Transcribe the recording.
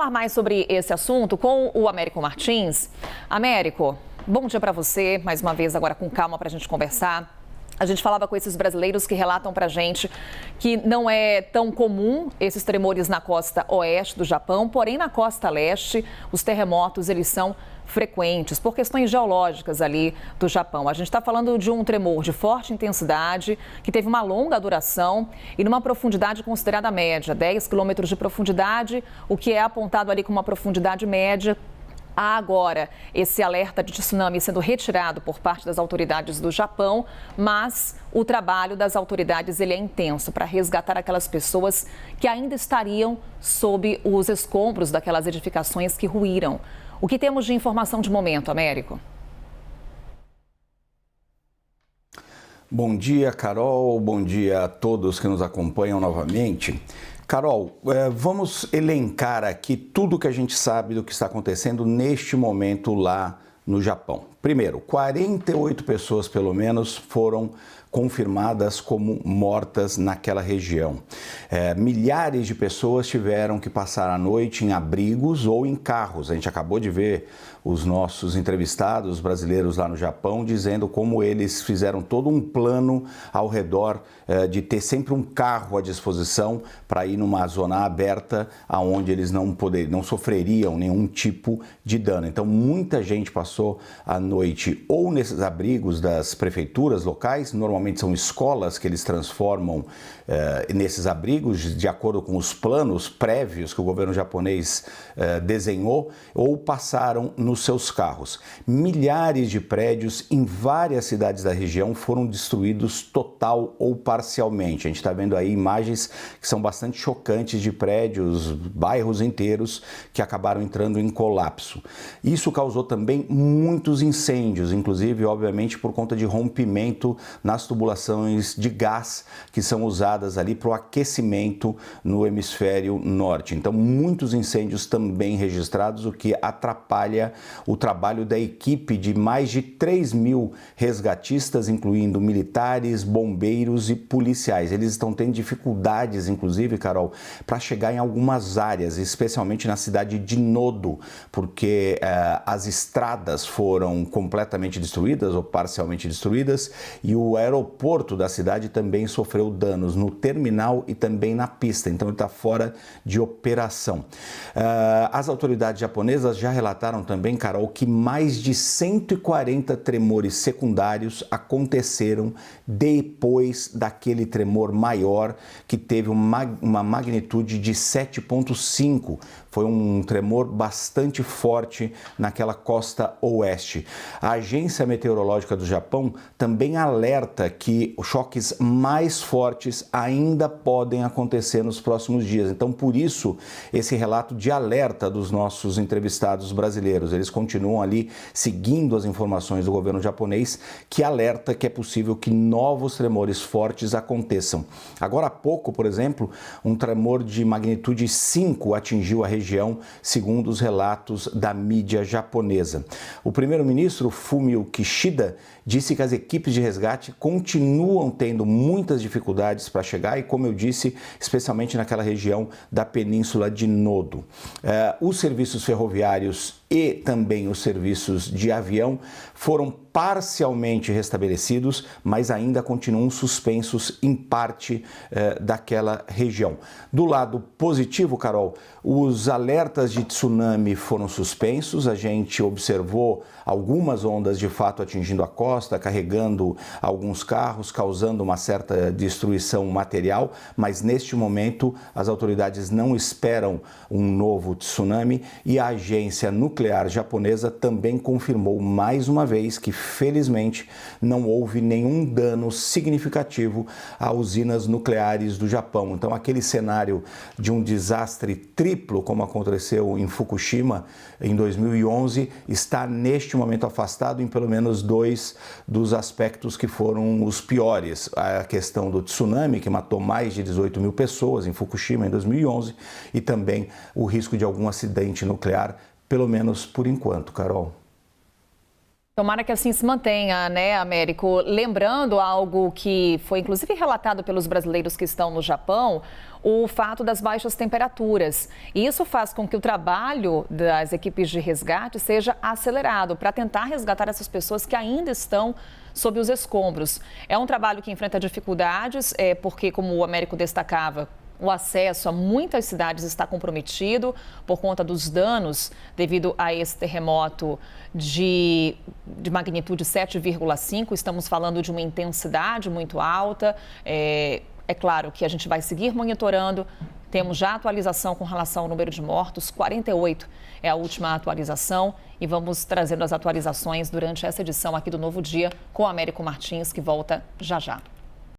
falar mais sobre esse assunto com o Américo Martins. Américo, bom dia para você, mais uma vez agora com calma para a gente conversar. A gente falava com esses brasileiros que relatam para a gente que não é tão comum esses tremores na costa oeste do Japão, porém na costa leste os terremotos eles são frequentes por questões geológicas ali do Japão. A gente está falando de um tremor de forte intensidade que teve uma longa duração e numa profundidade considerada média, 10 quilômetros de profundidade, o que é apontado ali como uma profundidade média. Há agora esse alerta de tsunami sendo retirado por parte das autoridades do Japão, mas o trabalho das autoridades ele é intenso para resgatar aquelas pessoas que ainda estariam sob os escombros daquelas edificações que ruíram. O que temos de informação de momento, Américo? Bom dia, Carol. Bom dia a todos que nos acompanham novamente. Carol, vamos elencar aqui tudo que a gente sabe do que está acontecendo neste momento lá no Japão. Primeiro, 48 pessoas, pelo menos, foram confirmadas como mortas naquela região. Milhares de pessoas tiveram que passar a noite em abrigos ou em carros. A gente acabou de ver os nossos entrevistados brasileiros lá no Japão dizendo como eles fizeram todo um plano ao redor de ter sempre um carro à disposição para ir numa zona aberta aonde eles não sofreriam nenhum tipo de dano. Então muita gente passou a noite ou nesses abrigos das prefeituras locais, normalmente são escolas que eles transformam nesses abrigos de acordo com os planos prévios que o governo japonês desenhou, ou passaram nos seus carros. Milhares de prédios em várias cidades da região foram destruídos total ou parcialmente. A gente está vendo aí imagens que são bastante chocantes de prédios, bairros inteiros que acabaram entrando em colapso. Isso causou também muitos incêndios, inclusive, obviamente, por conta de rompimento nas tubulações de gás que são usadas ali para o aquecimento no hemisfério norte. Então, muitos incêndios também registrados, o que atrapalha o trabalho da equipe de mais de 3.000 resgatistas, incluindo militares, bombeiros e policiais. Eles estão tendo dificuldades, inclusive, Carol, para chegar em algumas áreas, especialmente na cidade de Nodo, porque as estradas foram completamente destruídas ou parcialmente destruídas e o aeroporto da cidade também sofreu danos no terminal e também na pista, então ele está fora de operação. As autoridades japonesas já relataram também, Carol, que mais de 140 tremores secundários aconteceram depois daquele tremor maior que teve uma magnitude de 7,5. Foi um tremor bastante forte naquela costa oeste. A Agência Meteorológica do Japão também alerta que os choques mais fortes ainda podem acontecer nos próximos dias. Então, por isso, esse relato de alerta dos nossos entrevistados brasileiros. Eles continuam ali seguindo as informações do governo japonês, que alerta que é possível que novos tremores fortes aconteçam. Agora há pouco, por exemplo, um tremor de magnitude 5 atingiu a região, segundo os relatos da mídia japonesa. O primeiro-ministro Fumio Kishida disse que as equipes de resgate continuam tendo muitas dificuldades para chegar e, como eu disse, especialmente naquela região da península de Nodo. Os serviços ferroviários e também os serviços de avião foram parcialmente restabelecidos, mas ainda continuam suspensos em parte daquela região. Do lado positivo, Carol, os alertas de tsunami foram suspensos, a gente observou algumas ondas de fato atingindo a costa, carregando alguns carros, causando uma certa destruição material, mas neste momento as autoridades não esperam um novo tsunami e a agência nuclear japonesa também confirmou mais uma vez que, felizmente, não houve nenhum dano significativo a usinas nucleares do Japão. Então, aquele cenário de um desastre triplo, como aconteceu em Fukushima em 2011, está neste momento afastado em pelo menos dois dos aspectos que foram os piores. A questão do tsunami, que matou mais de 18.000 pessoas em Fukushima em 2011, e também o risco de algum acidente nuclear, pelo menos por enquanto, Carol. Tomara que assim se mantenha, né, Américo? Lembrando algo que foi inclusive relatado pelos brasileiros que estão no Japão, o fato das baixas temperaturas. E isso faz com que o trabalho das equipes de resgate seja acelerado para tentar resgatar essas pessoas que ainda estão sob os escombros. É um trabalho que enfrenta dificuldades, porque, como o Américo destacava, o acesso a muitas cidades está comprometido por conta dos danos devido a esse terremoto de magnitude 7,5. Estamos falando de uma intensidade muito alta. É claro que a gente vai seguir monitorando. Temos já atualização com relação ao número de mortos, 48 é a última atualização. E vamos trazendo as atualizações durante essa edição aqui do Novo Dia com o Américo Martins, que volta já já.